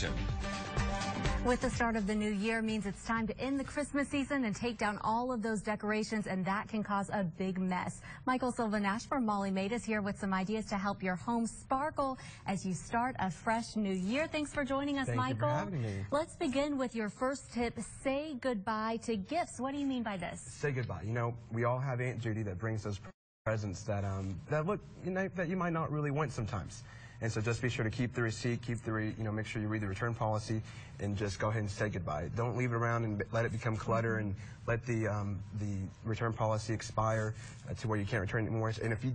Chapter. With the start of the new year means it's time to end the Christmas season and take down all of those decorations, and that can cause a big mess. Michael Silva-Nash from Maid is here with some ideas to help your home sparkle as you start a fresh new year. Thanks for joining us, Michael. Thank you for having me. Let's begin with your first tip. Say goodbye to gifts. What do you mean by this? Say goodbye. You know, we all have Aunt Judy that brings those presents that that you might not really want sometimes. And so just be sure to keep the receipt, make sure you read the return policy, and just go ahead and say goodbye. Don't leave it around and let it become clutter, and let the return policy expire to where you can't return it anymore. And if you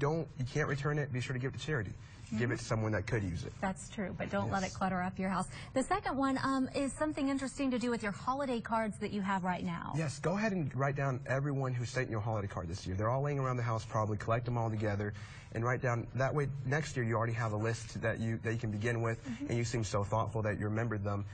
can't return it, be sure to give it to charity. Give it to someone that could use it. That's true, but don't let it clutter up your house. The second one is something interesting to do with your holiday cards that you have right now. Yes, go ahead and write down everyone who sent you a holiday card this year. They're all laying around the house probably. Collect them all together and write down. That way, next year you already have a list that you can begin with, and you seem so thoughtful that you remembered them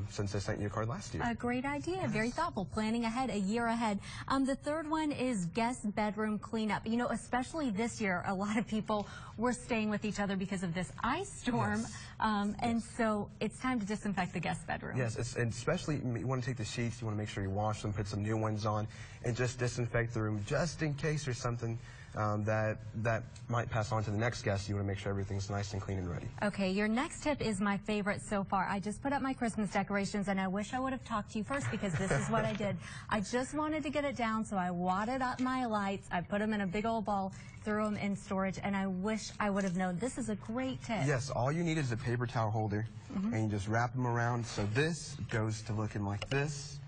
since they sent you a card last year. A great idea. Yes. Very thoughtful. Planning ahead, a year ahead. The third one is guest bedroom cleanup. You know, especially this year, a lot of people were staying with each other because of this ice storm, and so it's time to disinfect the guest bedroom. Yes, and especially you want to take the sheets, you want to make sure you wash them, put some new ones on, and just disinfect the room just in case there's something that might pass on to the next guest. You want to make sure everything's nice and clean and ready. Okay, your next tip is my favorite so far. I just put up my Christmas decorations, and I wish I would have talked to you first because this is what I did. I just wanted to get it down, so I wadded up my lights. I put them in a big old ball, threw them in storage, and I wish I would have known. This is a great tip. Yes, all you need is a paper towel holder, and you just wrap them around. So this goes to looking like this.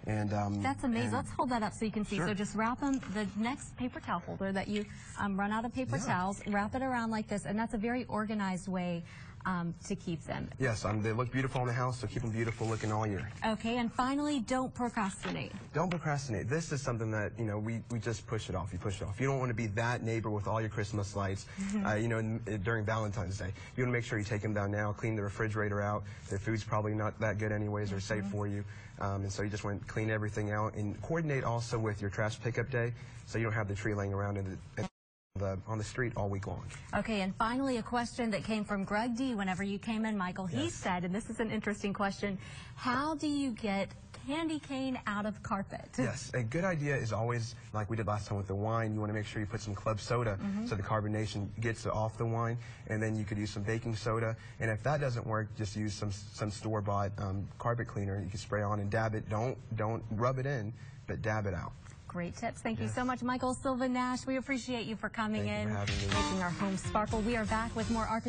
And that's amazing. Let's hold that up so you can see. Sure. So just wrap them, the next paper towel holder that you run out of paper towels, wrap it around like this, and that's a very organized way to keep them. Yes, they look beautiful in the house, so keep them beautiful looking all year. Okay, and finally, don't procrastinate. Don't procrastinate. This is something that, we just push it off. You push it off. You don't want to be that neighbor with all your Christmas lights, during Valentine's Day. You want to make sure you take them down now, clean the refrigerator out. The food's probably not that good anyways, or safe for you. And so you just want to clean everything out and coordinate also with your trash pickup day, so you don't have the tree laying around on the street all week long. Okay, and finally a question that came from Greg D. whenever you came in, Michael. He said, and this is an interesting question, how do you get candy cane out of carpet? Yes, a good idea is always, like we did last time with the wine, you want to make sure you put some club soda so the carbonation gets off the wine, and then you could use some baking soda, and if that doesn't work, just use some store-bought carpet cleaner. You can spray on and dab it. Don't rub it in, but dab it out. Great tips. Thank you so much, Michael Silva-Nash. We appreciate you for coming in, making our home sparkle. We are back with more Arkansas